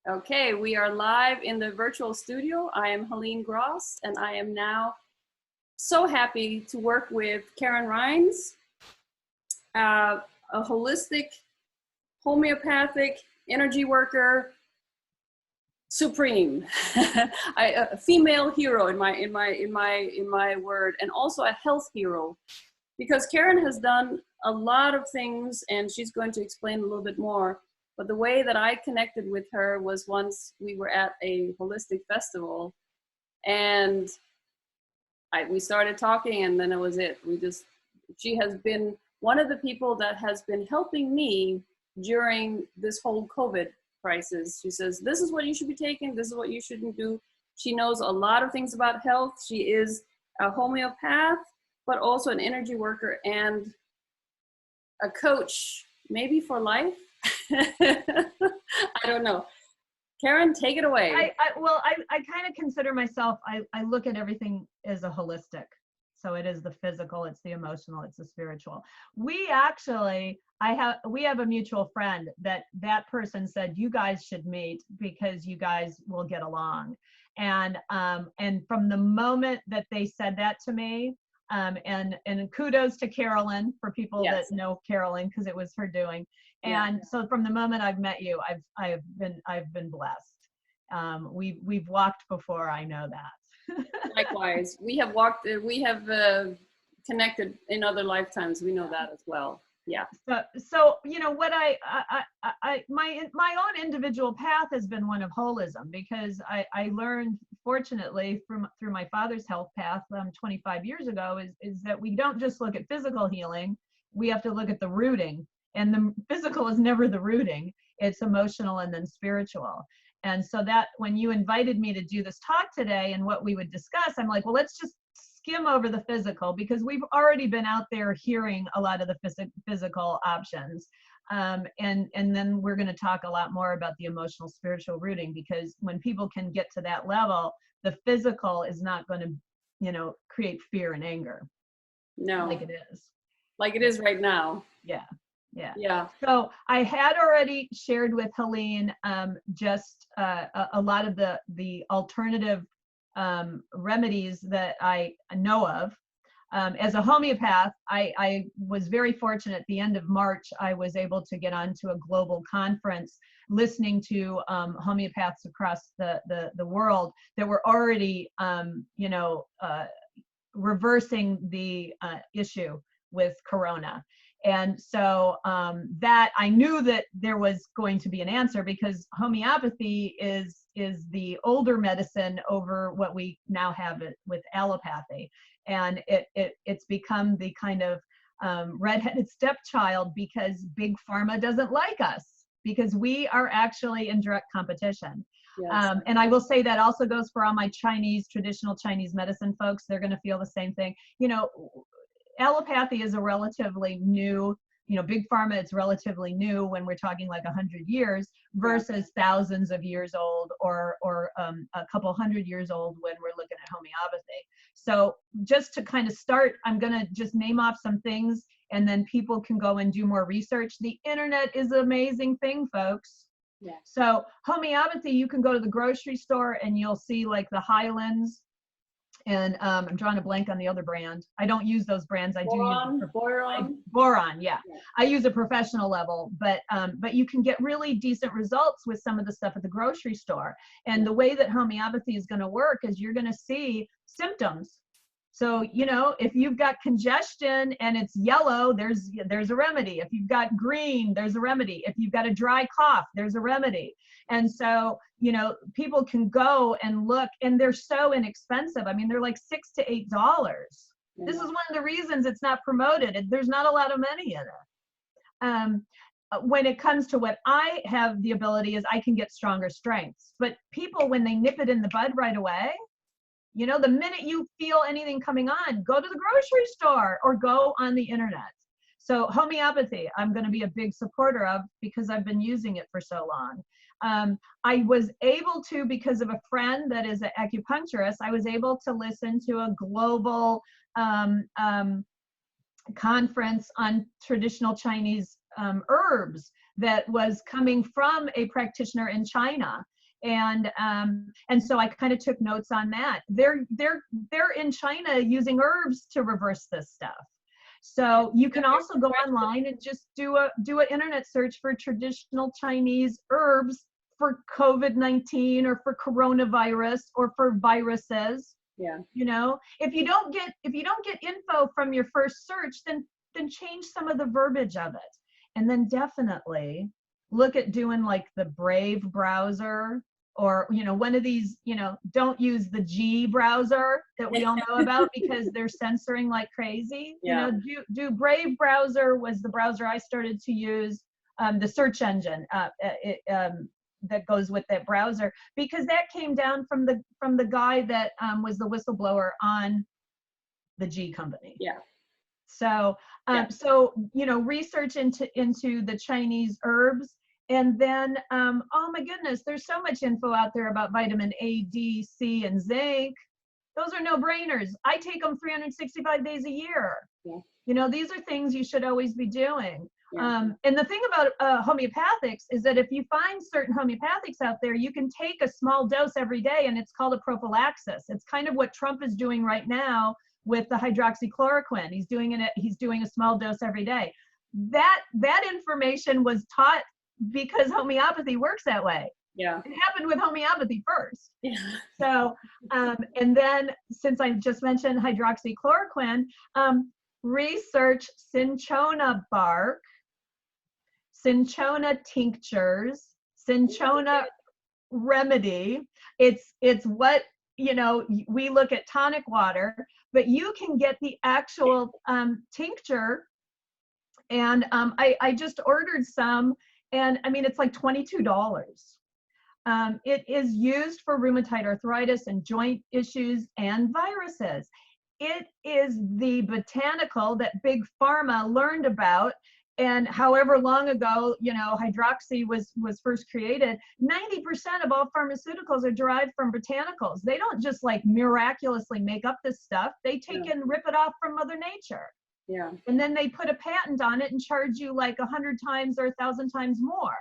Okay, we are live in the virtual studio. I am Helene Gross, and I am now so happy to work with Karen Reines, a holistic, homeopathic energy worker, supreme, a female hero in my word, and also a health hero, because Karen has done a lot of things, and she's going to explain a little bit more. But the way that I connected with her was once we were at a holistic festival, and we started talking, and then it was it. She has been one of the people that has been helping me during this whole COVID crisis. She says, this is what you should be taking, this is what you shouldn't do. She knows a lot of things about health. She is a homeopath, but also an energy worker and a coach, maybe for life. I don't know. Karen, take it away. I kind of consider myself, I look at everything as a holistic. So it is the physical, it's the emotional, it's the spiritual. We have a mutual friend that person said, you guys should meet because you guys will get along. And from the moment that they said that to me, and kudos to Carolyn for people Yes. that know Carolyn, because it was her doing. And yeah. So from the moment I've met you, I've been blessed. We've walked before, I know that. Likewise, we have walked, we have connected in other lifetimes. We know that as well. Yeah. So you know what my own individual path has been one of holism, because I learned, fortunately, through my father's health path 25 years ago, is that we don't just look at physical healing, we have to look at the rooting, and the physical is never the rooting, it's emotional and then spiritual. And so that when you invited me to do this talk today and what we would discuss, I'm like, well, let's just skim over the physical, because we've already been out there hearing a lot of the physical options. And then we're going to talk a lot more about the emotional, spiritual rooting, because when people can get to that level, the physical is not going to, create fear and anger. No. Like it is. Like it is right now. Yeah. Yeah. Yeah. So I had already shared with Helene just a lot of the alternative remedies that I know of. As a homeopath, I was very fortunate. At the end of March, I was able to get onto a global conference listening to homeopaths across the world that were already, reversing the issue with Corona. And so that I knew that there was going to be an answer, because homeopathy is the older medicine over what we now have with allopathy. And it's become the kind of redheaded stepchild, because big pharma doesn't like us, because we are actually in direct competition. Yes. And I will say that also goes for all my traditional Chinese medicine folks. They're going to feel the same thing. Allopathy is a relatively new, big pharma, it's relatively new when we're talking like 100 years versus thousands of years old, or a couple hundred years old when we're looking at homeopathy. So just to kind of start, I'm going to just name off some things, and then people can go and do more research. The internet is an amazing thing, folks. Yeah. So homeopathy, you can go to the grocery store and you'll see like the Highlands, and I'm drawing a blank on the other brand. I don't use those brands. I do use Boron. Yeah, I use a professional level, but you can get really decent results with some of the stuff at the grocery store. And the way that homeopathy is going to work is you're going to see symptoms. So, if you've got congestion and it's yellow, there's a remedy. If you've got green, there's a remedy. If you've got a dry cough, there's a remedy. And so, people can go and look, and they're so inexpensive. I mean, they're like $6 to $8. Yeah. This is one of the reasons it's not promoted. There's not a lot of money in it. When it comes to what I have the ability is I can get stronger strengths. But people, when they nip it in the bud right away, the minute you feel anything coming on, go to the grocery store or go on the internet. So homeopathy, I'm going to be a big supporter of, because I've been using it for so long. I was able to, because of a friend that is an acupuncturist, I was able to listen to a global conference on traditional Chinese herbs that was coming from a practitioner in China. And so I kind of took notes on that. They're in China using herbs to reverse this stuff. So you can also go online and just do an internet search for traditional Chinese herbs for COVID-19 or for coronavirus or for viruses. Yeah. You know, if you don't get info from your first search, then change some of the verbiage of it. And then definitely look at doing like the Brave browser, or, you know, one of these, you know, don't use the G browser that we all know about because they're censoring like crazy. Yeah. You know, do Brave browser was the browser I started to use, the search engine that goes with that browser, because that came down from the guy that was the whistleblower on the G company. Yeah. So, so, you know, research into the Chinese herbs. And then, oh my goodness, there's so much info out there about vitamin A, D, C, and zinc. Those are no-brainers. I take them 365 days a year. Yeah. You know, these are things you should always be doing. Yeah. And the thing about homeopathics is that if you find certain homeopathics out there, you can take a small dose every day, and it's called a prophylaxis. It's kind of what Trump is doing right now with the hydroxychloroquine. He's doing a small dose every day. That information was taught because homeopathy works that way. Yeah. It happened with homeopathy first. Yeah. So, and then since I just mentioned hydroxychloroquine, research cinchona bark, cinchona tinctures, cinchona remedy. It's what, you know, we look at tonic water, but you can get the actual tincture. And I just ordered some. And I mean, it's like $22. It is used for rheumatoid arthritis and joint issues and viruses. It is the botanical that Big Pharma learned about. And however long ago, you know, hydroxy was first created, 90% of all pharmaceuticals are derived from botanicals. They don't just like miraculously make up this stuff. They take and rip it off from Mother Nature. Yeah. And then they put a patent on it and charge you like 100 times or 1,000 times more.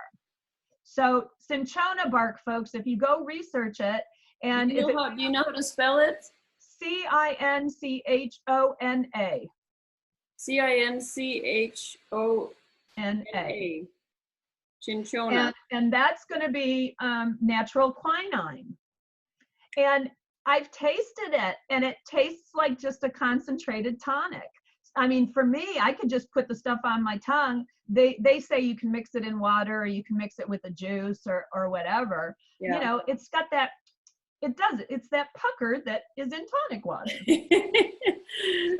So cinchona bark, folks, if you go research it, and do you know how to spell it? Cinchona. Cinchona. Cinchona. And that's going to be natural quinine. And I've tasted it, and it tastes like just a concentrated tonic. I mean, for me, I could just put the stuff on my tongue. They say you can mix it in water, or you can mix it with a juice or whatever. Yeah. You know, it's got that, it's that pucker that is in tonic water.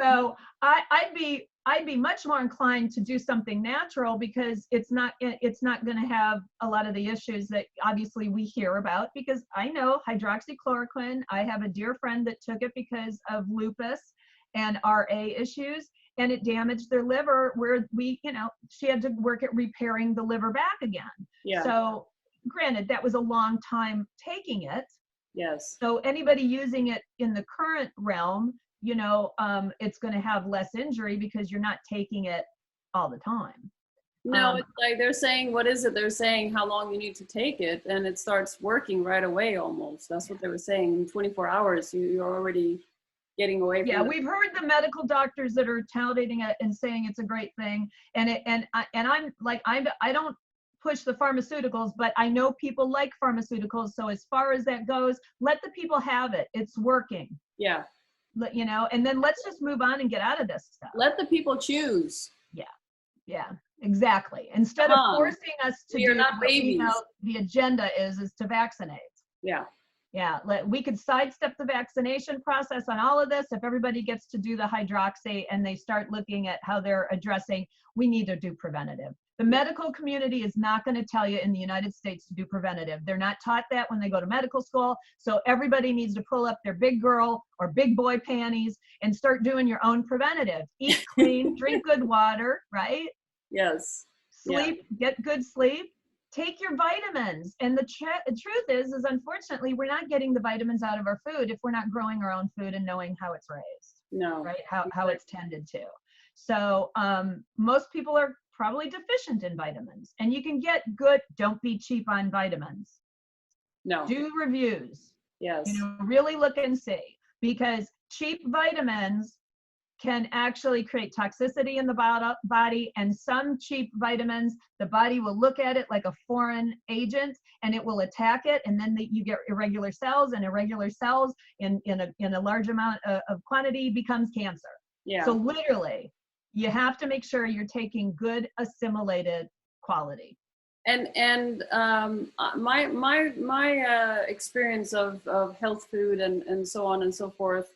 So I'd be much more inclined to do something natural, because it's not going to have a lot of the issues that obviously we hear about, because I know hydroxychloroquine, I have a dear friend that took it because of lupus and RA issues, and it damaged their liver, where she had to work at repairing the liver back again. Yeah. So granted, that was a long time taking it. Yes. So anybody using it in the current realm, you know, it's going to have less injury because you're not taking it all the time. No, it's like they're saying, what is it? They're saying how long you need to take it, and it starts working right away almost. That's what they were saying. In 24 hours, you're already getting away from it. We've heard the medical doctors that are touting it and saying it's a great thing. And I'm like, I don't push the pharmaceuticals, but I know people like pharmaceuticals. So as far as that goes, let the people have it. It's working. Yeah. You know, and then let's just move on and get out of this stuff. Let the people choose. Yeah. Yeah, exactly. Instead of forcing us to do not babies. You know, the agenda is to vaccinate. Yeah. Yeah, we could sidestep the vaccination process on all of this if everybody gets to do the hydroxy and they start looking at how they're addressing, we need to do preventative. The medical community is not going to tell you in the United States to do preventative. They're not taught that when they go to medical school. So everybody needs to pull up their big girl or big boy panties and start doing your own preventative. Eat clean, drink good water, right? Yes. Sleep, get good sleep. Take your vitamins. And the truth is unfortunately, we're not getting the vitamins out of our food if we're not growing our own food and knowing how it's raised. No. Right? How it's tended to. So most people are probably deficient in vitamins. And you can get good, don't be cheap on vitamins. No. Do reviews. Yes. Really look and see, because cheap vitamins can actually create toxicity in the body, and some cheap vitamins, the body will look at it like a foreign agent and it will attack it, and then you get irregular cells, and irregular cells in a large amount of quantity becomes cancer. Yeah. So literally, you have to make sure you're taking good assimilated quality. And my experience of health food and so on and so forth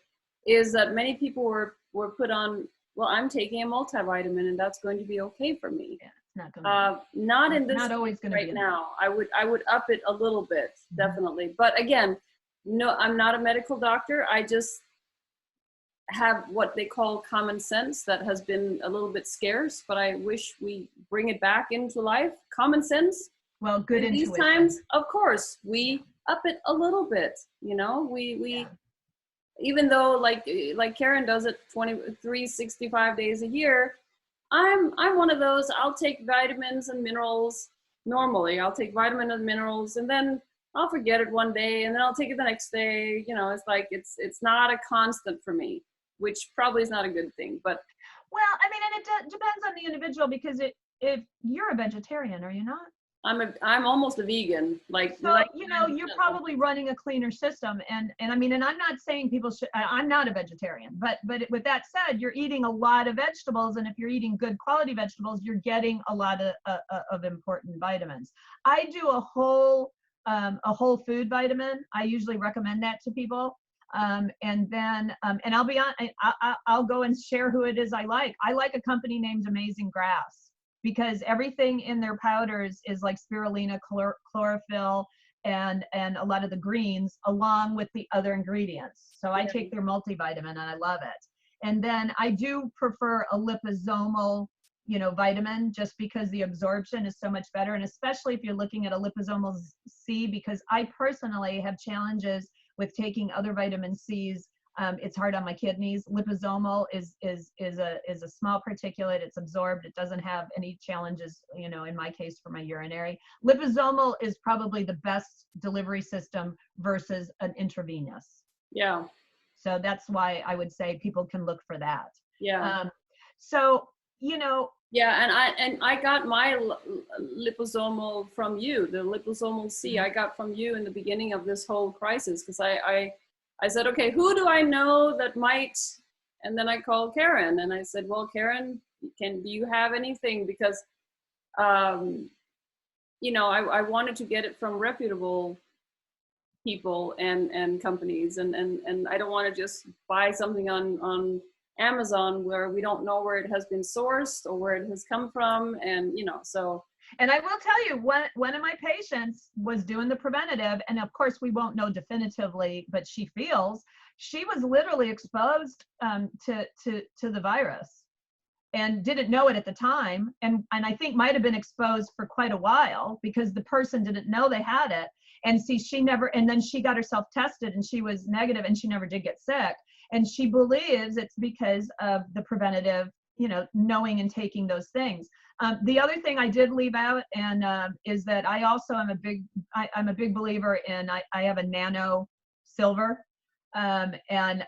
is that many people were put on, well, I'm taking a multivitamin and that's going to be okay for me. Yeah, it's not going to not in this not always going right to be now. I would up it a little bit, definitely. But again, no, I'm not a medical doctor. I just have what they call common sense that has been a little bit scarce, but I wish we bring it back into life. Common sense. Well, good in intuition. These times, of course, we up it a little bit, you know, we even though like Karen does it 365 days a year, I'm one of those. I'll take vitamins and minerals normally. I'll take vitamin and minerals, and then I'll forget it one day, and then I'll take it the next day. You know, it's like it's not a constant for me, which probably is not a good thing. But well, I mean, and it depends on the individual, because if you're a vegetarian, are you not? I'm almost a vegan. So, you know, you're probably running a cleaner system, and I mean, and I'm not saying people should. I'm not a vegetarian, but with that said, you're eating a lot of vegetables, and if you're eating good quality vegetables, you're getting a lot of important vitamins. I do a whole food vitamin. I usually recommend that to people. And then, and I'll be on, I'll go and share who it is I like. I like a company named Amazing Grass, because everything in their powders is like spirulina, chlorophyll, and a lot of the greens, along with the other ingredients. So I take their multivitamin and I love it. And then I do prefer a liposomal, you know, vitamin, just because the absorption is so much better. And especially if you're looking at a liposomal C, because I personally have challenges with taking other vitamin C's. It's hard on my kidneys. Liposomal is a small particulate. It's absorbed. It doesn't have any challenges, you know, in my case for my urinary. Liposomal is probably the best delivery system versus an intravenous. Yeah. So that's why I would say people can look for that. Yeah. So, you know. Yeah, and I got my liposomal from you, the liposomal C. I got from you in the beginning of this whole crisis, because I said, okay, who do I know that might? And then I called Karen and I said, well, Karen, do you have anything? Because, you know, I wanted to get it from reputable people and companies, and I don't want to just buy something on Amazon where we don't know where it has been sourced or where it has come from, and you know, so. And I will tell you, one of my patients was doing the preventative, and of course we won't know definitively, but she feels she was literally exposed to the virus and didn't know it at the time, and I think might have been exposed for quite a while, because the person didn't know they had it. And see, she never, and then she got herself tested and she was negative and she never did get sick. And she believes it's because of the preventative, you know, knowing and taking those things. The other thing I did leave out, and is that I also am I'm a big believer in, I have a nano silver. And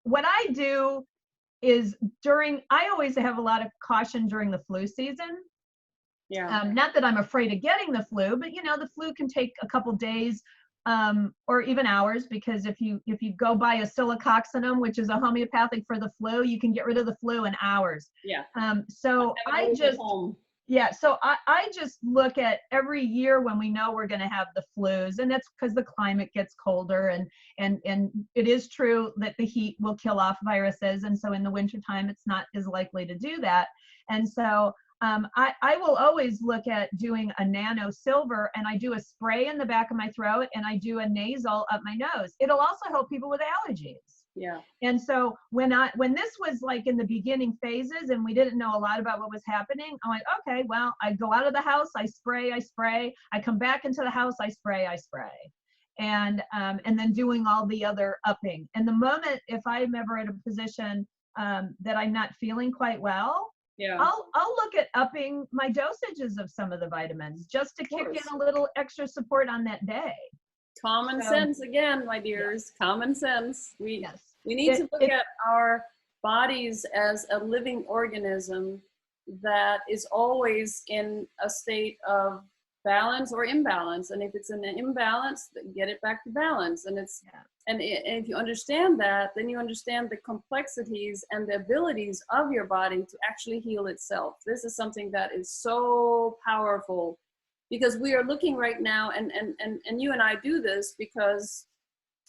what I do is I always have a lot of caution during the flu season. Yeah. Not that I'm afraid of getting the flu, but you know, the flu can take a couple days, or even hours, because if you go buy a silicoccinum, which is a homeopathic for the flu, you can get rid of the flu in hours. Yeah. So I just look at every year when we know we're going to have the flus, and that's because the climate gets colder, and it is true that the heat will kill off viruses, and so in the wintertime it's not as likely to do that. And so I will always look at doing a nano silver, and I do a spray in the back of my throat, and I do a nasal up my nose. It'll also help people with allergies. Yeah. And so when this was like in the beginning phases and we didn't know a lot about what was happening, I'm like, okay, well, I go out of the house, I spray. I come back into the house, I spray. And then doing all the other upping. And the moment, if I'm ever at a position that I'm not feeling quite well, Yeah. I'll look at upping my dosages of some of the vitamins just to kick in a little extra support on that day. Common sense again, my dears. Common sense. We need to look at our bodies as a living organism that is always in a state of balance or imbalance. And if it's in an imbalance, then get it back to balance. And and if you understand that, then you understand the complexities and the abilities of your body to actually heal itself. This is something that is so powerful, because we are looking right now, and you and I do this because,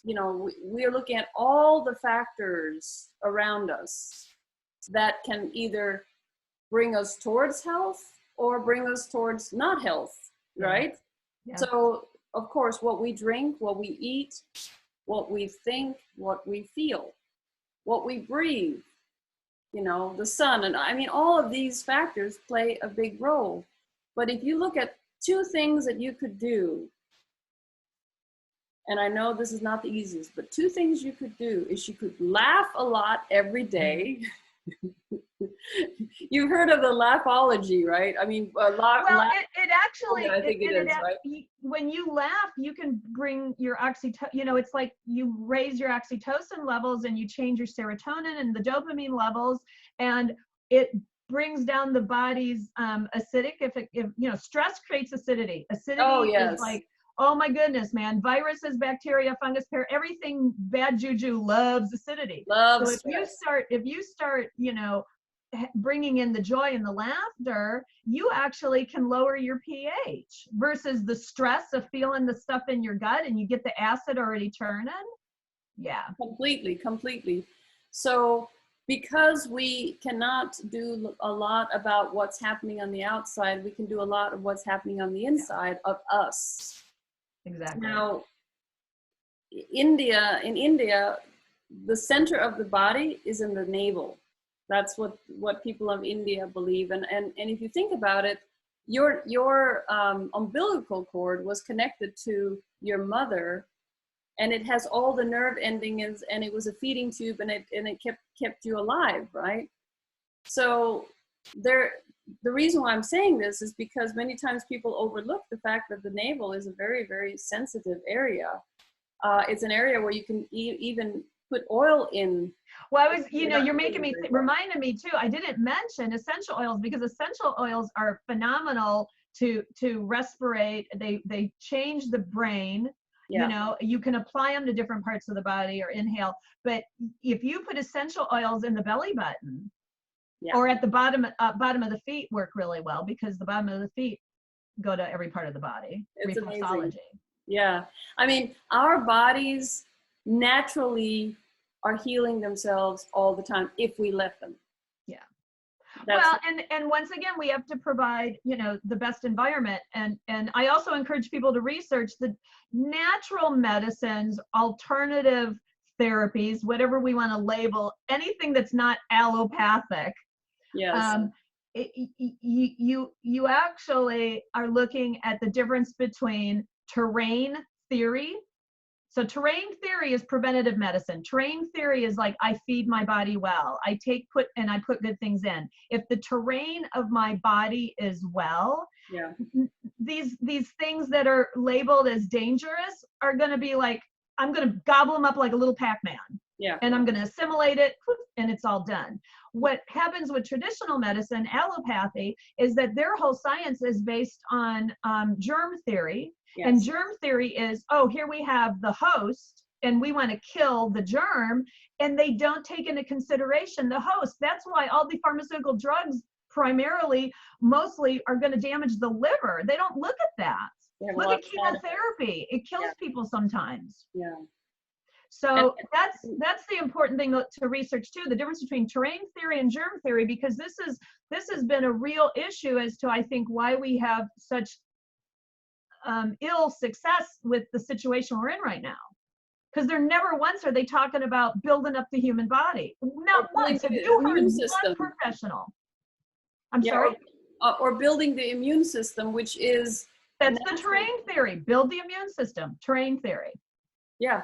you know, we are looking at all the factors around us that can either bring us towards health or bring us towards not health, right? Yeah. So, of course, what we drink, what we eat, what we think, what we feel, what we breathe, you know, the sun, and I mean, all of these factors play a big role. But if you look at 2 things that you could do, and I know this is not the easiest, but 2 things you could do is you could laugh a lot every day. You've heard of the laughology, right? I mean, it actually, I think it is, right? When you laugh, you can bring your you know, it's like you raise your oxytocin levels and you change your serotonin and the dopamine levels, and it brings down the body's acidic. If you know, stress creates acidity. Acidity is like, oh my goodness, man, viruses, bacteria, fungus, everything bad juju loves acidity. So if you start, you know, bringing in the joy and the laughter, you actually can lower your pH versus the stress of feeling the stuff in your gut and you get the acid already turning. Yeah. Completely. So because we cannot do a lot about what's happening on the outside, we can do a lot of what's happening on the inside of us. Exactly. Now, in India, the center of the body is in the navel. That's what people of India believe. And if you think about it, your umbilical cord was connected to your mother, and it has all the nerve endings, and it was a feeding tube, and it kept you alive, right? So the reason why I'm saying this is because many times people overlook the fact that the navel is a very, very sensitive area. It's an area where you can even put oil in. Well, you're making me, reminded me too, I didn't mention essential oils, because essential oils are phenomenal to respirate. They change the brain. You know, you can apply them to different parts of the body or inhale. But if you put essential oils in the belly button, or at the bottom of the feet, work really well, because the bottom of the feet go to every part of the body. It's reflexology. Yeah. I mean, our bodies naturally are healing themselves all the time if we let them. Yeah. Well, and once again, we have to provide, you know, the best environment. And I also encourage people to research the natural medicines, alternative therapies, whatever we want to label, anything that's not allopathic. Yes. You actually are looking at the difference between terrain theory. So terrain theory is preventative medicine. Terrain theory is like, I feed my body well. I put good things in. If the terrain of my body is well, these things that are labeled as dangerous are going to be like, I'm going to gobble them up like a little Pac-Man. Yeah. And I'm going to assimilate it, and it's all done. What happens with traditional medicine, allopathy, is that their whole science is based on germ theory. Yes. And germ theory is, oh, here we have the host, and we want to kill the germ, and they don't take into consideration the host. That's why all the pharmaceutical drugs mostly are going to damage the liver. They don't look at that. Look at chemotherapy. It kills people sometimes. Yeah. So that's the important thing to research too, the difference between terrain theory and germ theory, because this has been a real issue as to, I think, why we have such ill success with the situation we're in right now. Because they're never once are they talking about building up the human body. Not once. Have you heard one professional? I'm sorry? Or building the immune system, which is... That's the terrain theory. Build the immune system. Terrain theory. Yeah.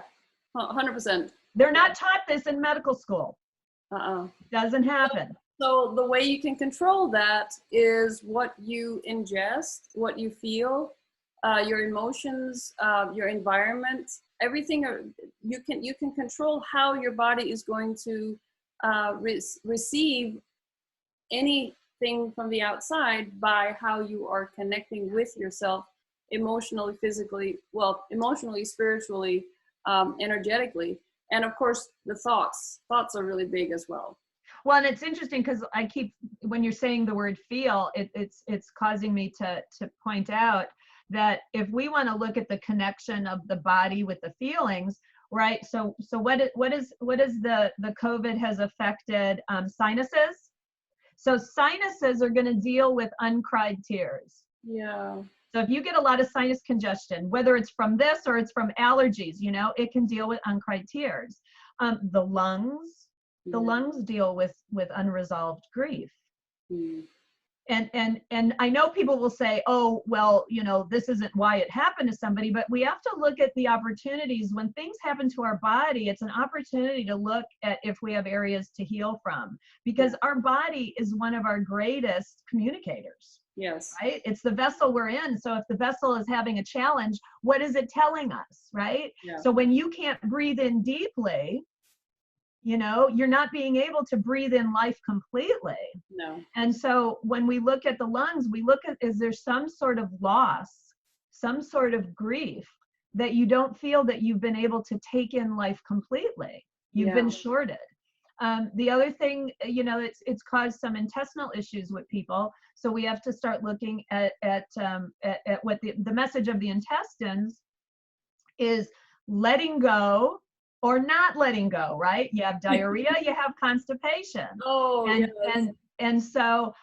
100%. They're not taught this in medical school. Doesn't happen. So the way you can control that is what you ingest, what you feel, your emotions, your environment, everything. You can control how your body is going to receive anything from the outside by how you are connecting with yourself emotionally, physically, well, emotionally, spiritually, energetically, and of course the thoughts. Thoughts are really big as well. Well, and it's interesting because when you're saying the word feel, it's causing me to point out that if we want to look at the connection of the body with the feelings, right? So what is the COVID has affected sinuses? So sinuses are going to deal with uncried tears. Yeah. So if you get a lot of sinus congestion, whether it's from this or it's from allergies, it can deal with uncried tears. The lungs. The lungs deal with unresolved grief. Mm. And I know people will say, oh, well, this isn't why it happened to somebody, but we have to look at the opportunities. When things happen to our body, it's an opportunity to look at if we have areas to heal from, because our body is one of our greatest communicators. Yes. Right? It's the vessel we're in. So if the vessel is having a challenge, what is it telling us? Right? Yeah. So when you can't breathe in deeply, you're not being able to breathe in life completely. No. And so when we look at the lungs, we look at, is there some sort of loss, some sort of grief that you don't feel that you've been able to take in life completely? You've been shorted. The other thing, it's caused some intestinal issues with people. So we have to start looking at what the message of the intestines is: letting go or not letting go, right? You have diarrhea, you have constipation. Oh, yes. And so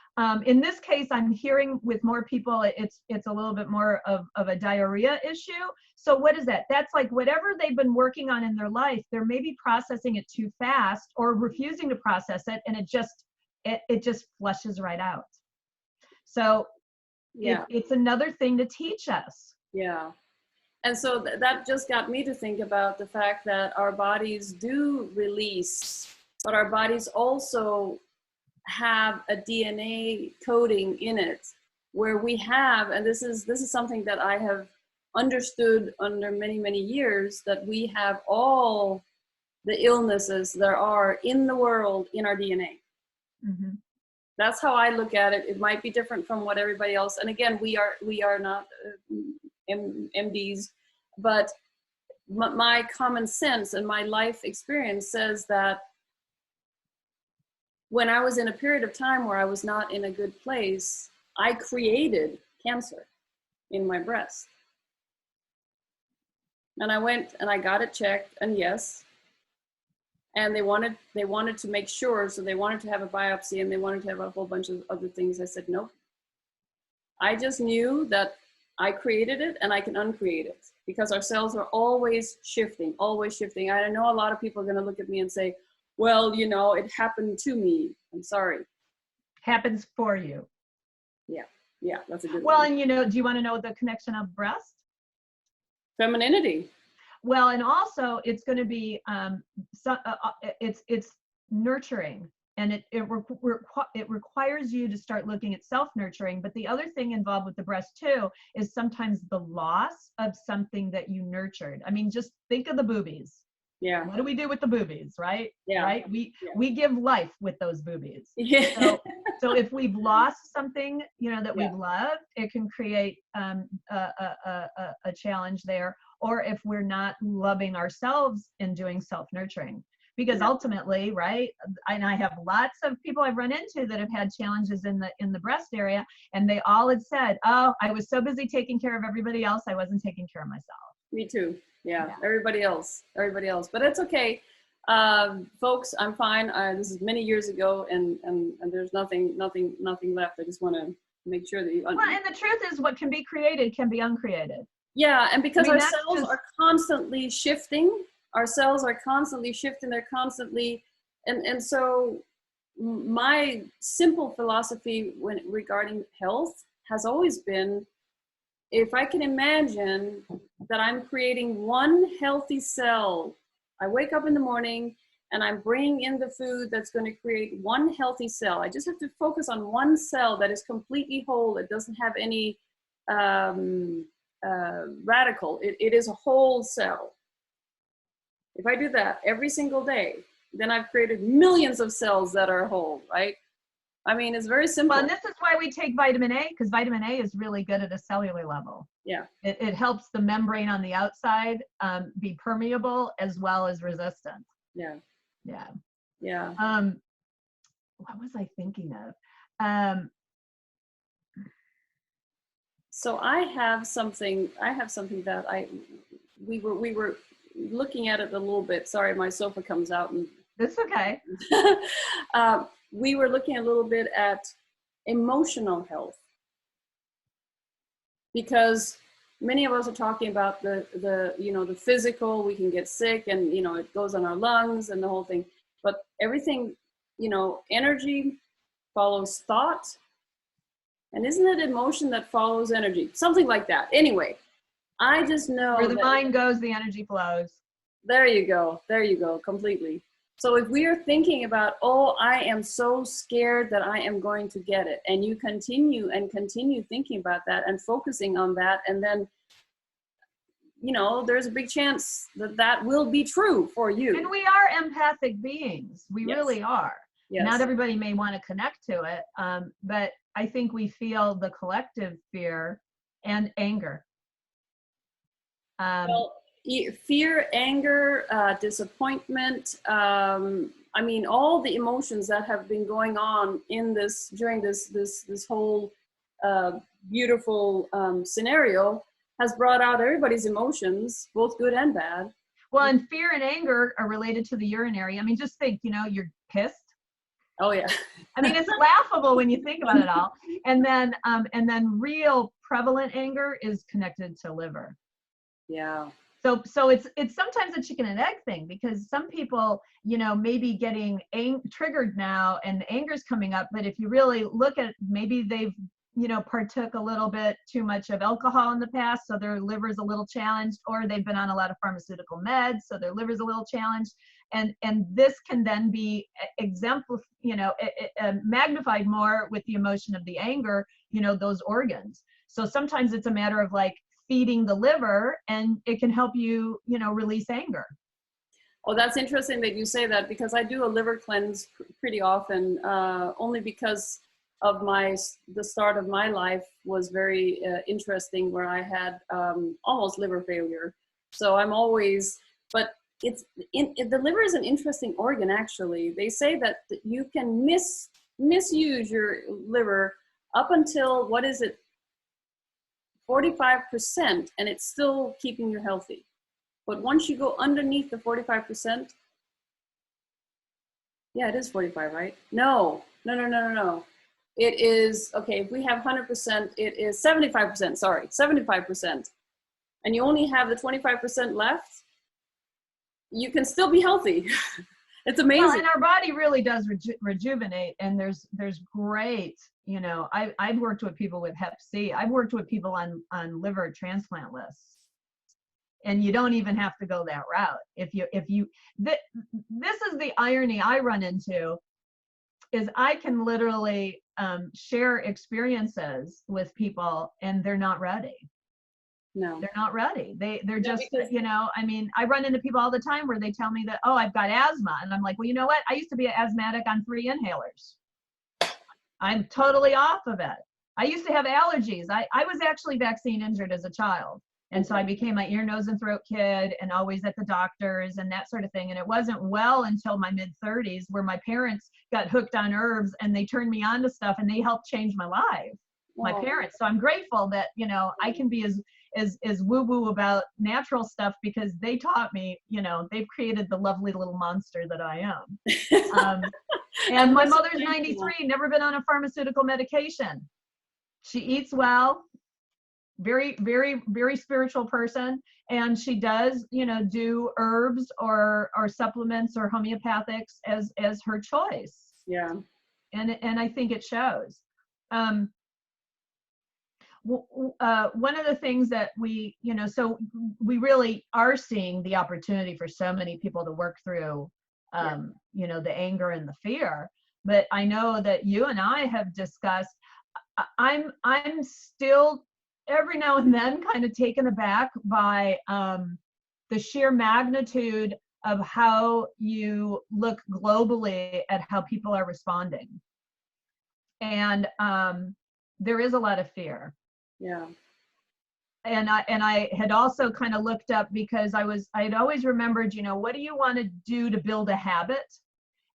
in this case, I'm hearing with more people, it's a little bit more of a diarrhea issue. So what is that? That's like whatever they've been working on in their life, they're maybe processing it too fast or refusing to process it, and it just flushes right out. So Yeah. it's another thing to teach us. Yeah. And so that just got me to think about the fact that our bodies do release, but our bodies also have a DNA coding in it where we have, and this is something that I have understood under many, many years, that we have all the illnesses there are in the world in our DNA. Mm-hmm. That's how I look at it. It might be different from what everybody else, and again, we are not MDs, but my common sense and my life experience says that when I was in a period of time where I was not in a good place, I created cancer in my breast. And I went and I got it checked, and yes. And they wanted to make sure, so they wanted to have a biopsy and they wanted to have a whole bunch of other things. I said, nope. I just knew that I created it and I can uncreate it, because our cells are always shifting, always shifting. I know a lot of people are going to look at me and say, well, it happened to me. I'm sorry. Happens for you. Yeah, that's a good well, one. And do you want to know the connection of breast? Femininity. Well, and also it's going to be it's nurturing, and it requires you to start looking at self-nurturing. But the other thing involved with the breast too is sometimes the loss of something that you nurtured. I mean, just think of the boobies. Yeah. What do we do with the boobies, right? Yeah. Right. We give life with those boobies. Yeah. So if we've lost something, that we've Yeah. loved, it can create a challenge there. Or if we're not loving ourselves and doing self-nurturing, because ultimately, right? And I have lots of people I've run into that have had challenges in the breast area, and they all had said, "Oh, I was so busy taking care of everybody else, I wasn't taking care of myself." Me too. Yeah. Everybody else, but it's okay. Folks, I'm fine. This is many years ago, and there's nothing left. I just want to make sure that you well, and the truth is, what can be created can be uncreated. Yeah. And because our cells are constantly shifting, they're constantly, and so my simple philosophy regarding health has always been, if I can imagine that I'm creating one healthy cell, I wake up in the morning and I'm bringing in the food that's going to create one healthy cell. I just have to focus on one cell that is completely whole. It doesn't have any radical. It is a whole cell. If I do that every single day, then I've created millions of cells that are whole, right? I mean, it's very simple. Well, and this is why we take vitamin A, because vitamin A is really good at a cellular level. Yeah. It helps the membrane on the outside be permeable as well as resistant. Yeah. Yeah. Yeah. What was I thinking of? So I have something that we were looking at it a little bit. Sorry, my sofa comes out and That's okay. We were looking a little bit at emotional health, because many of us are talking about the physical. We can get sick, and it goes on our lungs and the whole thing. But everything, energy follows thought, and isn't it emotion that follows energy? Something like that. Anyway, I just know where the mind goes, the energy flows. There you go. There you go. Completely. So if we are thinking about, oh, I am so scared that I am going to get it, and you continue thinking about that and focusing on that, and then, there's a big chance that that will be true for you. And we are empathic beings. We Yes. really are. Yes. Not everybody may want to connect to it, but I think we feel the collective fear and anger. Well, fear, anger, disappointment. I mean, all the emotions that have been going on during this whole beautiful scenario has brought out everybody's emotions, both good and bad. Well, and fear and anger are related to the urinary. I mean, just think, you're pissed. Oh yeah. I mean, it's laughable when you think about it all. And then real prevalent anger is connected to liver. Yeah. So it's sometimes a chicken and egg thing, because some people, may be getting triggered now and the anger's coming up. But if you really look at, maybe they've, partook a little bit too much of alcohol in the past, so their liver's a little challenged, or they've been on a lot of pharmaceutical meds, so their liver's a little challenged. And this can then be magnified more with the emotion of the anger, those organs. So sometimes it's a matter of like feeding the liver, and it can help you, release anger. Oh, that's interesting that you say that, because I do a liver cleanse pretty often, only because of the start of my life was very interesting, where I had almost liver failure. So I'm always, but the liver is an interesting organ, actually. They say that you can misuse your liver up until, 45%, and it's still keeping you healthy. But once you go underneath the 45%, yeah, it is 45, right? No. It is, okay, if we have 100%, it is 75%, sorry, 75%. And you only have the 25% left, you can still be healthy. It's amazing. Well, and our body really does rejuvenate, and there's great, I've worked with people with Hep C. I've worked with people on liver transplant lists, and you don't even have to go that route. This is the irony I run into, is I can literally share experiences with people, and they're not ready. No, they're not ready. They're just, I mean, I run into people all the time where they tell me that, oh, I've got asthma. And I'm like, well, you know what? I used to be an asthmatic on 3 inhalers. I'm totally off of it. I used to have allergies. I was actually vaccine injured as a child. And so I became my ear, nose, and throat kid, and always at the doctors and that sort of thing. And it wasn't well until my mid-30s, where my parents got hooked on herbs, and they turned me on to stuff, and they helped change my life, my parents. So I'm grateful that, I can be as woo-woo about natural stuff, because they taught me, they've created the lovely little monster that I am. And my mother's 93, never been on a pharmaceutical medication. She eats well, very, very, very spiritual person. And she does, do herbs or supplements or homeopathics as her choice. Yeah. And I think it shows. One of the things that we, so we really are seeing the opportunity for so many people to work through you know, the anger and the fear. But I know that you and I have discussed, I'm still every now and then kind of taken aback by the sheer magnitude of how you look globally at how people are responding. And there is a lot of fear. Yeah. And I had also kind of looked up, because I had always remembered, you know, what do you want to do to build a habit?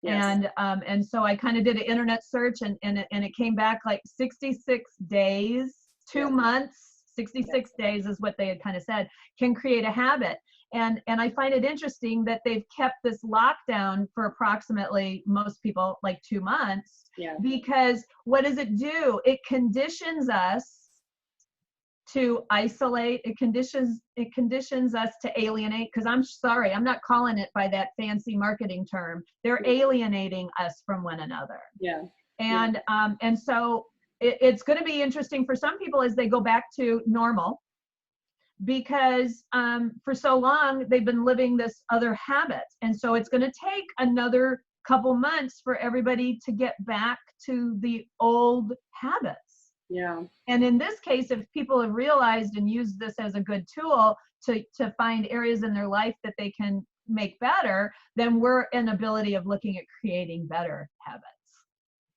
Yes. And so I kind of did an internet search, and it came back like 66 days, 2 months, 66 days is what they had kind of said, can create a habit. And I find it interesting that they've kept this lockdown for approximately, most people, like 2 months. Yeah. Because what does it do? It conditions us to isolate. It conditions us to alienate, because I'm sorry, I'm not calling it by that fancy marketing term. They're alienating us from one another. Yeah. And so it's going to be interesting for some people as they go back to normal, because for so long they've been living this other habit. And so it's going to take another couple months for everybody to get back to the old habits. Yeah. And in this case, if people have realized and used this as a good tool to find areas in their life that they can make better, then we're an ability of looking at creating better habits.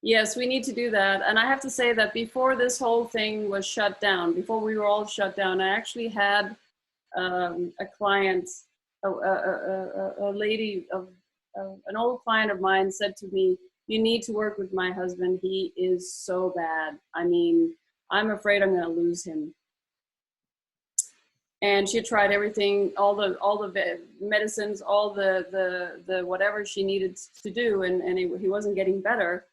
Yes, we need to do that. And I have to say that before this whole thing was shut down, before we were all shut down, I actually had a client, a lady an old client of mine said to me, "You need to work with my husband. He is so bad. I mean, I'm afraid I'm going to lose him." And she tried everything, all the medicines, all the whatever she needed to do, and he wasn't getting better.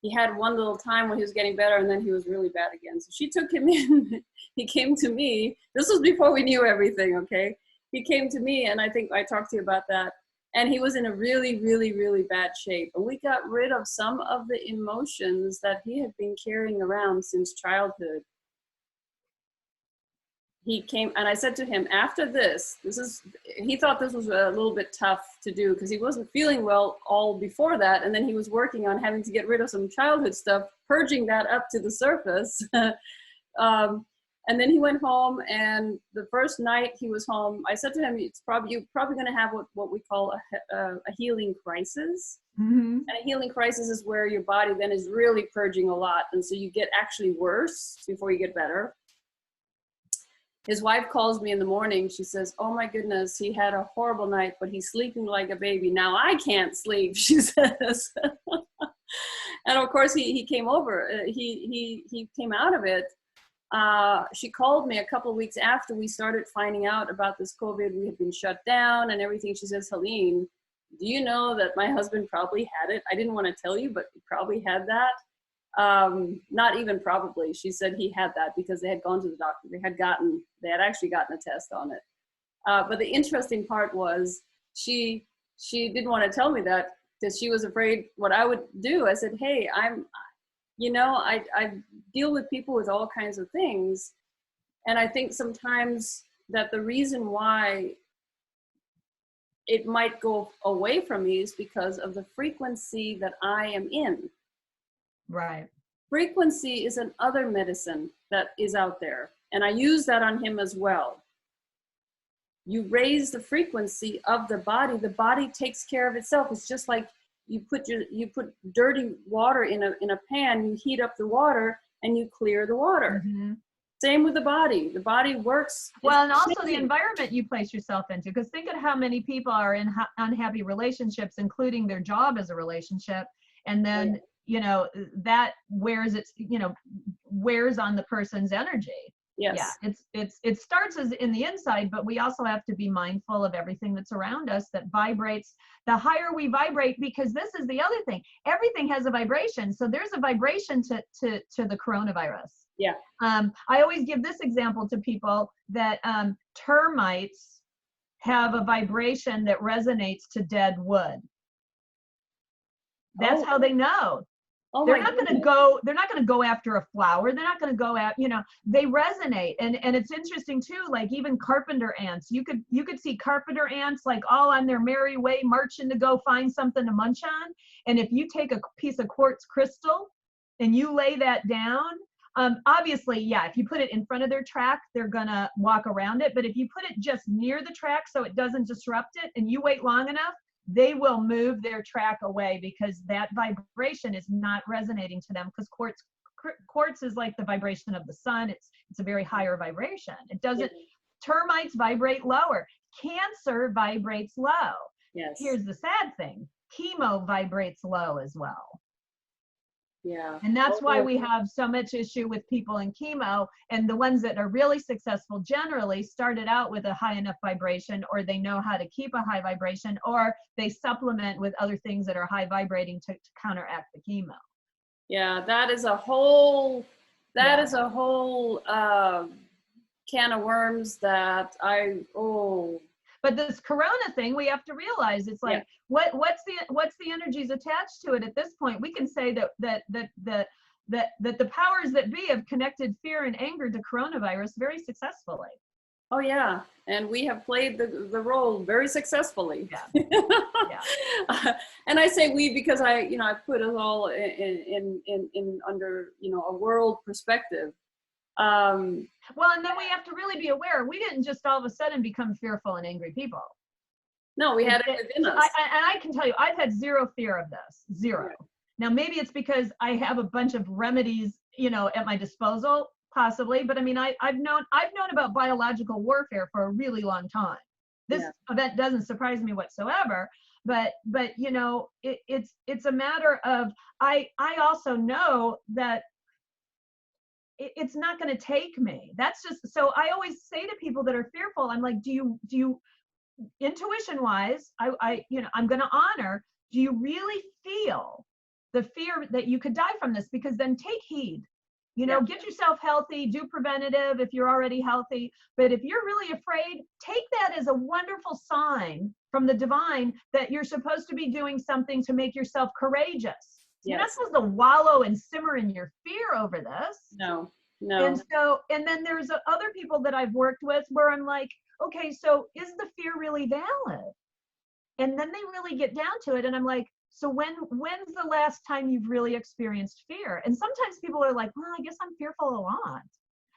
He had one little time when he was getting better, and then he was really bad again. So she took him in. He came to me. This was before we knew everything, okay? He came to me, and I think I talked to you about that. And he was in a really, really, really bad shape. And we got rid of some of the emotions that he had been carrying around since childhood. He came, and I said to him, after this he thought this was a little bit tough to do because he wasn't feeling well all before that. And then he was working on having to get rid of some childhood stuff, purging that up to the surface. And then he went home, and the first night he was home, I said to him, you're probably going to have what we call a healing crisis. Mm-hmm. And a healing crisis is where your body then is really purging a lot. And so you get actually worse before you get better. His wife calls me in the morning. She says, "Oh my goodness, he had a horrible night, but he's sleeping like a baby. Now I can't sleep," she says. And of course he came over. He came out of it. She called me a couple of weeks after we started finding out about this COVID. We had been shut down and everything. She says, "Helene, do you know that my husband probably had it? I didn't want to tell you, but he probably had that." Not even probably. She said he had that because they had gone to the doctor. They had actually gotten a test on it. But the interesting part was she didn't want to tell me that because she was afraid what I would do. I said, "Hey, I deal with people with all kinds of things. And I think sometimes that the reason why it might go away from me is because of the frequency that I am in." Right. Frequency is another medicine that is out there. And I use that on him as well. You raise the frequency of the body takes care of itself. It's just like you put dirty water in a pan, you heat up the water and you clear the water. Mm-hmm. Same with the body. The body works. Well, and also the environment you place yourself into, because think of how many people are in unhappy relationships, including their job as a relationship. And then, that wears on the person's energy. Yes. Yeah, it starts as in the inside, but we also have to be mindful of everything that's around us that vibrates. The higher we vibrate, because this is the other thing, everything has a vibration. So there's a vibration to the coronavirus. Yeah. I always give this example to people that termites have a vibration that resonates to dead wood. That's how they know. Oh They're my not going to goodness. go, they're not going to go after a flower. They're not going to go at, they resonate. And it's interesting too, like even carpenter ants, you could see carpenter ants like all on their merry way, marching to go find something to munch on. And if you take a piece of quartz crystal and you lay that down, obviously, yeah, if you put it in front of their track, they're gonna walk around it. But if you put it just near the track so it doesn't disrupt it and you wait long enough, they will move their track away because that vibration is not resonating to them, because quartz is like the vibration of the sun. It's a very higher vibration. It doesn't, termites vibrate lower. Cancer vibrates low. Yes. Here's the sad thing. Chemo vibrates low as well. Yeah. And that's why we have so much issue with people in chemo, and the ones that are really successful generally started out with a high enough vibration, or they know how to keep a high vibration, or they supplement with other things that are high vibrating to counteract the chemo. Yeah, that is a whole, can of worms that But this corona thing, we have to realize, it's like, what's the energies attached to it at this point? We can say that the powers that be have connected fear and anger to coronavirus very successfully. Oh yeah, and we have played the role very successfully. Yeah. Yeah. And I say we because I put it all in under a world perspective. Well, and then we have to really be aware, we didn't just all of a sudden become fearful and angry people. No, we had it within us. And I can tell you, I've had zero fear of this, zero. Yeah. Now, maybe it's because I have a bunch of remedies, at my disposal, possibly. But I mean, I've known about biological warfare for a really long time. This event doesn't surprise me whatsoever. But it's a matter of, I also know that it's not going to take me. That's just, so I always say to people that are fearful, I'm like, do you intuition wise, I'm going to honor, do you really feel the fear that you could die from this? Because then take heed, get yourself healthy, do preventative if you're already healthy. But if you're really afraid, take that as a wonderful sign from the divine that you're supposed to be doing something to make yourself courageous. You're not supposed to wallow and simmer in your fear over this. No. And then there's other people that I've worked with where I'm like, okay, so is the fear really valid? And then they really get down to it. And I'm like, so when's the last time you've really experienced fear? And sometimes people are like, well, I guess I'm fearful a lot.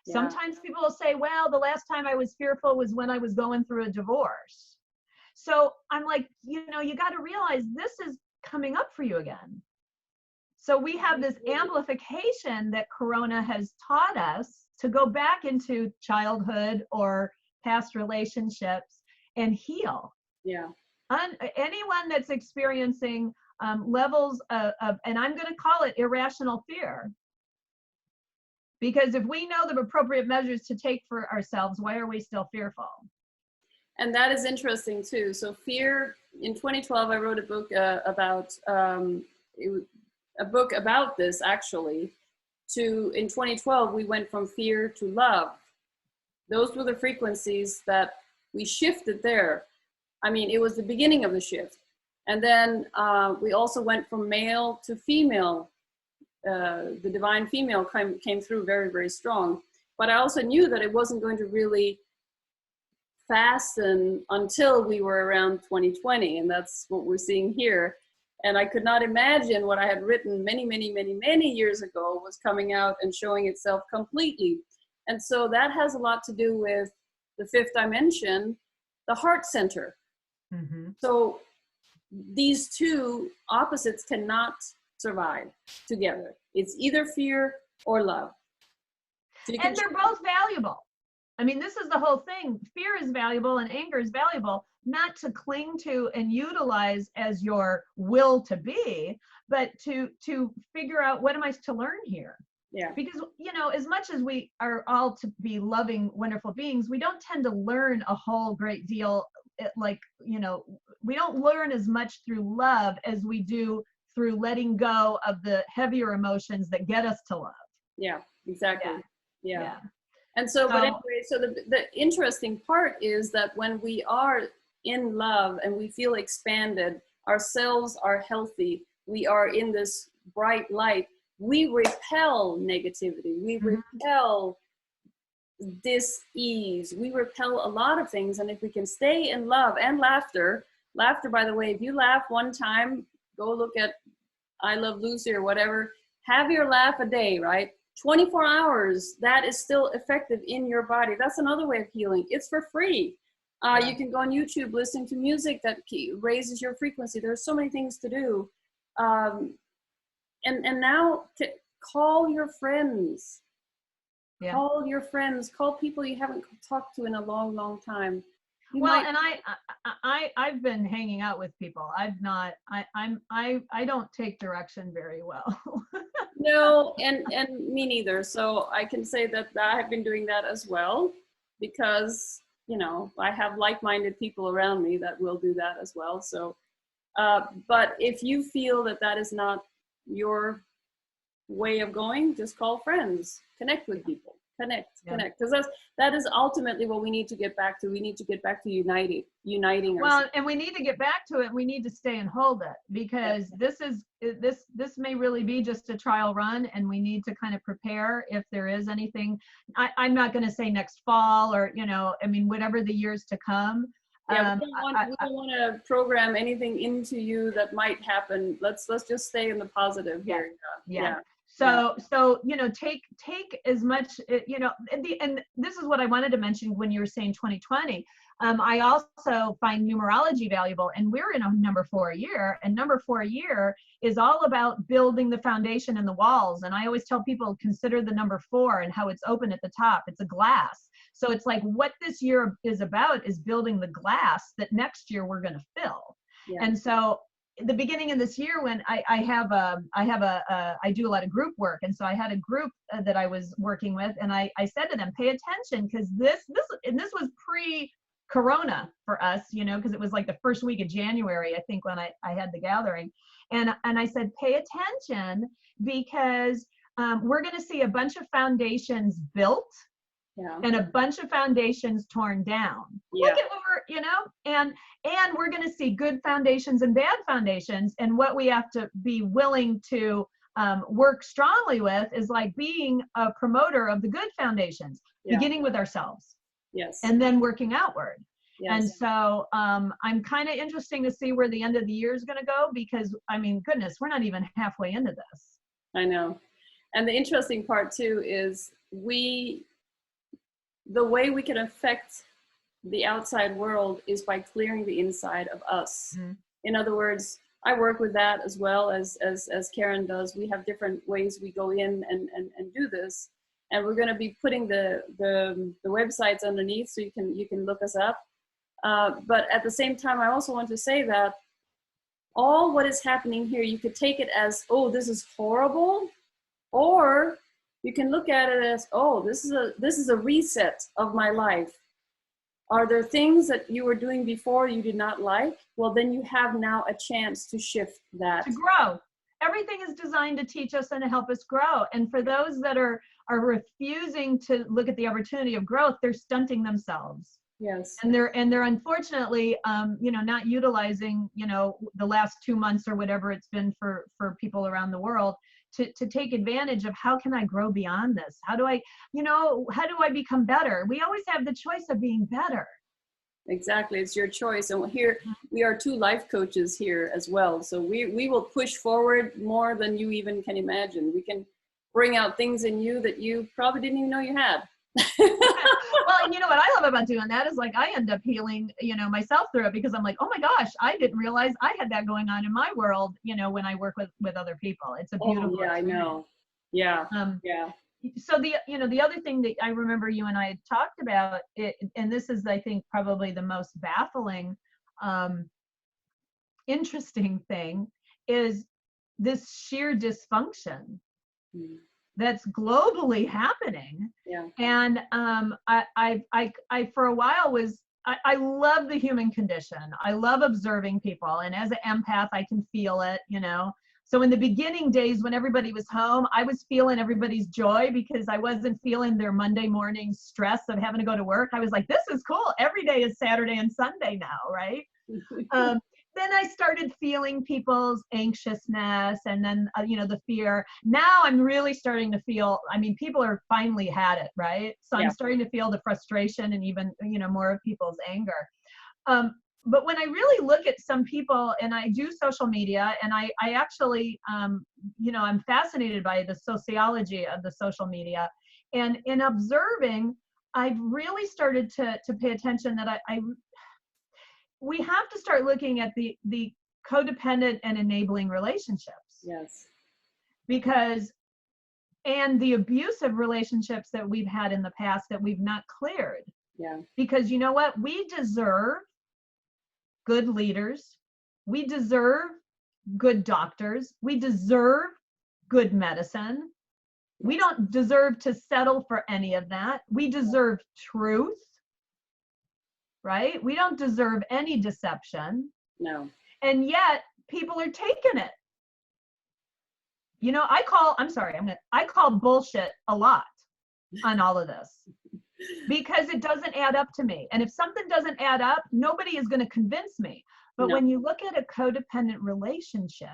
Yeah. Sometimes people will say, well, the last time I was fearful was when I was going through a divorce. So I'm like, you got to realize this is coming up for you again. So we have this amplification that Corona has taught us to go back into childhood or past relationships and heal. Yeah. Anyone that's experiencing levels of, and I'm going to call it irrational fear, because if we know the appropriate measures to take for ourselves, why are we still fearful? And that is interesting too. So fear, in 2012, I wrote a book about this actually. In 2012, we went from fear to love. Those were the frequencies that we shifted there. I mean, it was the beginning of the shift. And then we also went from male to female. The divine female came through very, very strong. But I also knew that it wasn't going to really fasten until we were around 2020. And that's what we're seeing here. And I could not imagine what I had written many, many, many, many years ago was coming out and showing itself completely. And so that has a lot to do with the fifth dimension, the heart center. Mm-hmm. So these two opposites cannot survive together. It's either fear or love. So and they're both valuable. I mean, this is the whole thing. Fear is valuable and anger is valuable, not to cling to and utilize as your will to be, but to figure out, what am I to learn here? Yeah. Because, as much as we are all to be loving, wonderful beings, we don't tend to learn a whole great deal. We don't learn as much through love as we do through letting go of the heavier emotions that get us to love. Yeah, exactly. Yeah. And so, but anyway, so the interesting part is that when we are in love and we feel expanded, our cells are healthy, we are in this bright light, we repel negativity. We repel dis-ease. We repel a lot of things. And if we can stay in love and laughter, by the way, if you laugh one time, go look at I Love Lucy or whatever, have your laugh a day, right? 24 hours, that is still effective in your body. That's another way of healing. It's for free. You can go on YouTube listening to music that raises your frequency. There's so many things to do. And now call your friends. Yeah. Call your friends. Call people you haven't talked to in a long, long time. And I've been hanging out with people. I don't take direction very well. No, and me neither. So I can say that I have been doing that as well, because I have like-minded people around me that will do that as well. So, but if you feel that is not your way of going, just call friends, connect with people, connect, because that is ultimately what we need to get back to. We need to get back to uniting ourselves. Well, and we need to get back to it. We need to stay and hold it, because this may really be just a trial run, and we need to kind of prepare if there is anything. I'm not going to say next fall or, whatever the years to come. Yeah, we don't want to program anything into you that might happen. Let's just stay in the positive here. Yeah. So take as much, and this is what I wanted to mention when you were saying 2020. I also find numerology valuable, and we're in a number 4 year, and number 4 year is all about building the foundation and the walls. And I always tell people, consider the number 4 and how it's open at the top. It's a glass. So it's like what this year is about is building the glass that next year we're going to fill. Yeah. And so the beginning of this year, when I do a lot of group work, and so I had a group that I was working with, and I said to them, pay attention, because this was pre-corona for us, because it was like the first week of January, I think, when I had the gathering, and I said, pay attention, because we're going to see a bunch of foundations built. Yeah. And a bunch of foundations torn down. Yeah. Look at what and we're going to see good foundations and bad foundations. And what we have to be willing to work strongly with is like being a promoter of the good foundations, beginning with ourselves. Yes. And then working outward. Yes. And so I'm kind of interesting to see where the end of the year is going to go, because goodness, we're not even halfway into this. I know. And the interesting part too is the way we can affect the outside world is by clearing the inside of us. Mm-hmm. In other words, I work with that as well as Karen does. We have different ways we go in and do this. And we're going to be putting the websites underneath, so you can look us up. But at the same time, I also want to say that all what is happening here, you could take it as, oh, this is horrible, or you can look at it as, oh, this is a reset of my life. Are there things that you were doing before you did not like? Well, then you have now a chance to shift that. To grow. Everything is designed to teach us and to help us grow. And for those that are refusing to look at the opportunity of growth, they're stunting themselves. Yes. And they're unfortunately, not utilizing, the last 2 months or whatever it's been for people around the world to take advantage of, how can I grow beyond this? How do I become better? We always have the choice of being better. Exactly. It's your choice. And here we are 2 life coaches here as well. So we will push forward more than you even can imagine. We can bring out things in you that you probably didn't even know you had. Well, and what I love about doing that is, like, I end up healing, myself through it, because I'm like, oh my gosh, I didn't realize I had that going on in my world, when I work with other people. It's a beautiful experience. I know. Yeah. Yeah. So the other thing that I remember you and I had talked about, and this is, I think, probably the most baffling, interesting thing, is this sheer dysfunction. Mm. That's globally happening. Yeah. And I for a while I love the human condition. I love observing people, and as an empath, I can feel it, So in the beginning days, when everybody was home, I was feeling everybody's joy, because I wasn't feeling their Monday morning stress of having to go to work. I was like, this is cool. Every day is Saturday and Sunday now, right? then I started feeling people's anxiousness and then, the fear. Now I'm really starting to feel, people are finally had it, right? So I'm starting to feel the frustration and even, more of people's anger. But when I really look at some people, and I do social media, and I actually, I'm fascinated by the sociology of the social media. And in observing, I've really started to pay attention that we have to start looking at the codependent and enabling relationships. Yes. And the abusive relationships that we've had in the past that we've not cleared. Yeah. Because you know what? We deserve good leaders. We deserve good doctors. We deserve good medicine. We don't deserve to settle for any of that. We deserve truth, right? We don't deserve any deception. No. And yet people are taking it. I call bullshit a lot on all of this because it doesn't add up to me. And if something doesn't add up, nobody is going to convince me. But when you look at a codependent relationship,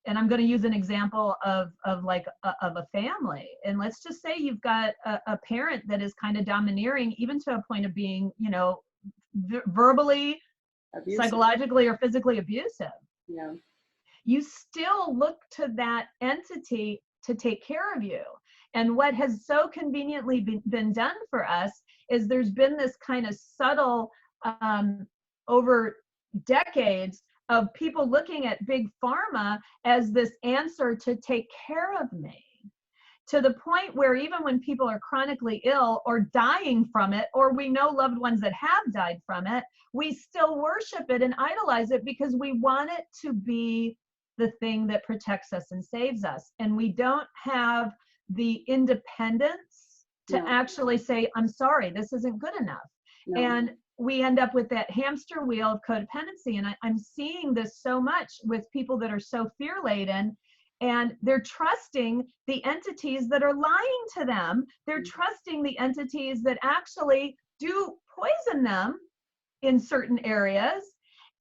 and I'm going to use an example of a family. And let's just say you've got a parent that is kind of domineering, even to a point of being, verbally, abusive, psychologically, or physically abusive. Yeah. You still look to that entity to take care of you. And what has so conveniently been done for us is there's been this kind of subtle, over decades, of people looking at big pharma as this answer to take care of me, to the point where even when people are chronically ill or dying from it, or we know loved ones that have died from it, we still worship it and idolize it because we want it to be the thing that protects us and saves us. And we don't have the independence to actually say, I'm sorry, this isn't good enough. No. And we end up with that hamster wheel of codependency. And I'm seeing this so much with people that are so fear-laden, and they're trusting the entities that are lying to them. They're trusting the entities that actually do poison them in certain areas.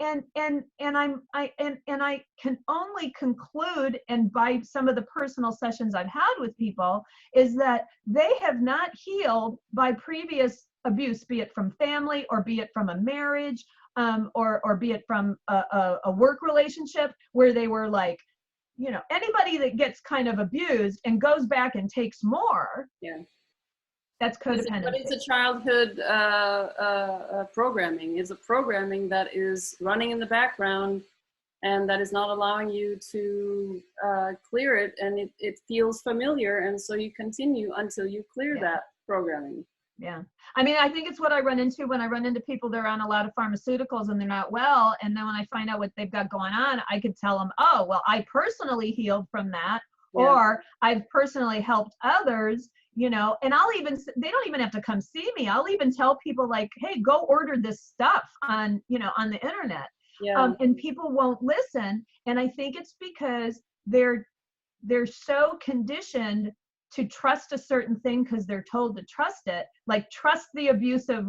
And I can only conclude, and by some of the personal sessions I've had with people, is that they have not healed by previous abuse, be it from family, or be it from a marriage, or be it from a work relationship where they were like, anybody that gets kind of abused and goes back and takes more. Yeah. That's codependency. But it's a childhood programming. It's a programming that is running in the background and that is not allowing you to clear it. And it feels familiar. And so you continue until you clear that programming. Yeah. I think it's what I run into when I run into people that are on a lot of pharmaceuticals and they're not well. And then when I find out what they've got going on, I could tell them, oh, well, I personally healed from that. Yeah. Or I've personally helped others. And they don't even have to come see me. I'll even tell people like, hey, go order this stuff on the internet. Yeah. And people won't listen. And I think it's because they're so conditioned to trust a certain thing because they're told to trust it, like trust the abusive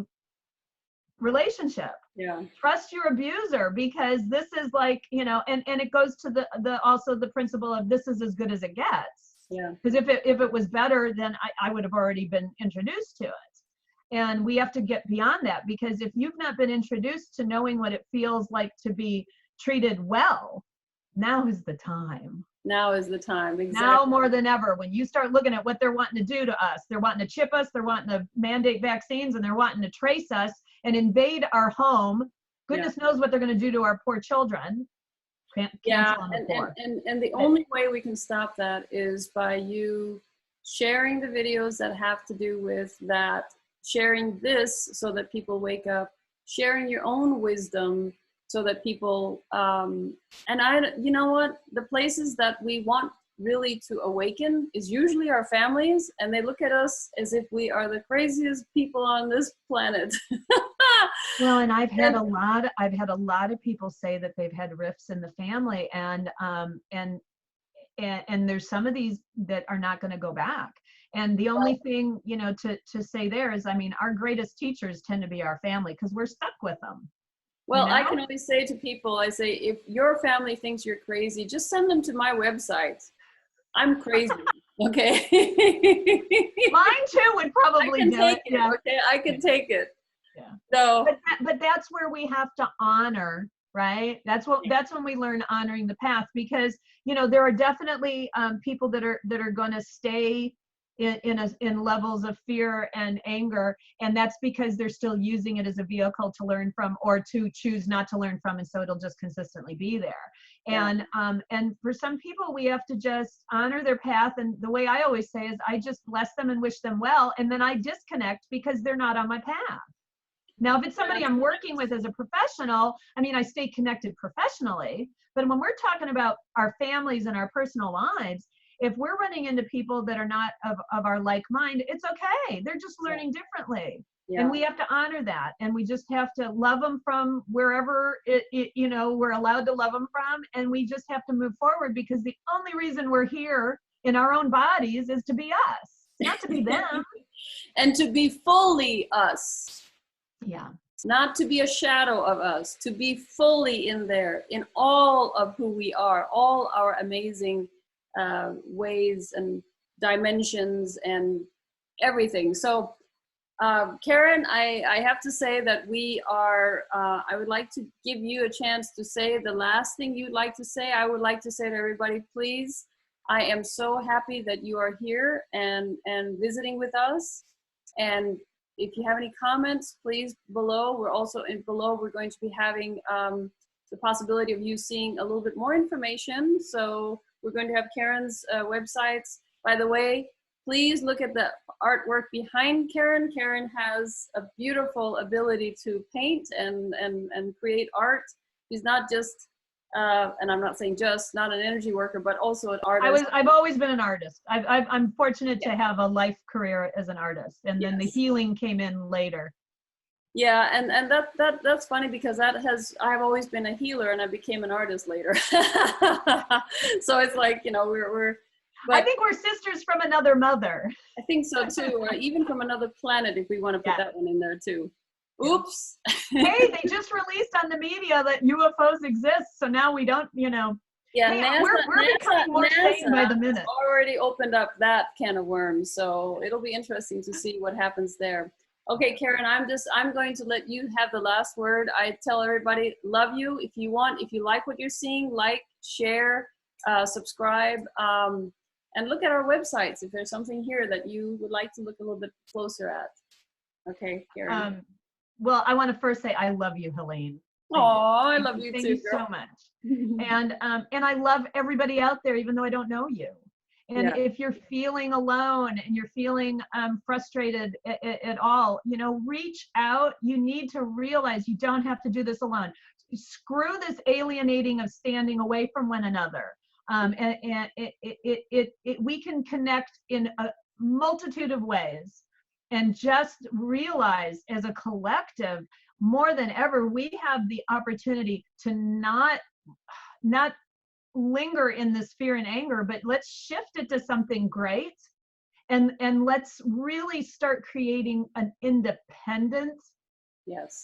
relationship. Yeah. Trust your abuser because this is like, and it goes to the also the principle of this is as good as it gets. Yeah. Because if it was better, then I would have already been introduced to it. And we have to get beyond that, because if you've not been introduced to knowing what it feels like to be treated well, now is the time. Now is the time. Exactly. Now more than ever, when you start looking at what they're wanting to do to us, they're wanting to chip us, they're wanting to mandate vaccines, and they're wanting to trace us and invade our home. Goodness knows what they're going to do to our poor children. And the only way we can stop that is by you sharing the videos that have to do with that, sharing this so that people wake up, sharing your own wisdom so that people, you know what, the places that we want really to awaken is usually our families, and they look at us as if we are the craziest people on this planet. Well, and I've had a lot of people say that they've had rifts in the family, and there's some of these that are not going to go back. And the only thing, to say there is, our greatest teachers tend to be our family, because we're stuck with them. Well, I can always say to people, I say, if your family thinks you're crazy, just send them to my website. I'm crazy. Okay. Mine too would probably do it. Yeah. Okay, I can take it. Yeah. So, but that's where we have to honor, right? That's when we learn honoring the path, because there are definitely people that are going to stay in levels of fear and anger, and that's because they're still using it as a vehicle to learn from, or to choose not to learn from, and so it'll just consistently be there. And for some people, we have to just honor their path, and the way I always say is I just bless them and wish them well, and then I disconnect because they're not on my path. Now, if it's somebody I'm working with as a professional, I mean, I stay connected professionally, but when we're talking about our families and our personal lives, if we're running into people that are not of our like mind, it's okay. They're just learning differently. Yeah. And we have to honor that. And we just have to love them from wherever we're allowed to love them from. And we just have to move forward, because the only reason we're here in our own bodies is to be us, not to be them. And to be fully us. Yeah. Not to be a shadow of us, to be fully in there, in all of who we are, all our amazing ways and dimensions and everything. So, Karen, I have to say that we are, I would like to give you a chance to say the last thing you'd like to say. I would like to say to everybody, please, I am so happy that you are here and visiting with us. And if you have any comments, please below. We're also below, we're going to be having the possibility of you seeing a little bit more information. So we're going to have Karen's websites. By the way, please look at the artwork behind Karen. Karen has a beautiful ability to paint and create art. She's not just, and I'm not saying just, not an energy worker, but also an artist. I've always been an artist. I'm fortunate to have a life career as an artist, and then the healing came in later. Yeah, and that's funny, because I've always been a healer, and I became an artist later. So it's like, we're but I think we're sisters from another mother. I think so too, or even from another planet, if we want to put that one in there too. Oops. Hey, they just released on the media that UFOs exist, so now we don't, Yeah, hey, NASA, we're becoming more sane by the minute. Already opened up that can of worms, so it'll be interesting to see what happens there. Okay, Karen, I'm going to let you have the last word. I tell everybody, love you. If you like what you're seeing, like, share, subscribe, and look at our websites if there's something here that you would like to look a little bit closer at. Okay, Karen. Well, I want to first say I love you, Helene. Oh, I love you too. Thank you so much. And I love everybody out there, even though I don't know you. And if you're feeling alone and you're feeling frustrated at all, reach out. You need to realize you don't have to do this alone. Screw this alienating of standing away from one another. We can connect in a multitude of ways, and just realize as a collective, more than ever, we have the opportunity to not linger in this fear and anger, but let's shift it to something great, and let's really start creating an independent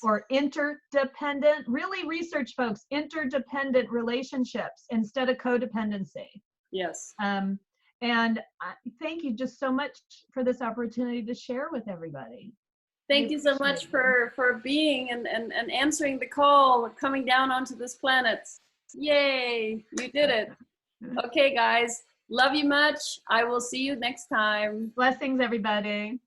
or interdependent, really research, folks, interdependent relationships instead of codependency. Yes. And thank you just so much for this opportunity to share with everybody. Thank you so much for being and answering the call, coming down onto this planet. Yay, you did it. Okay, guys, love you much. I will see you next time. Blessings, everybody.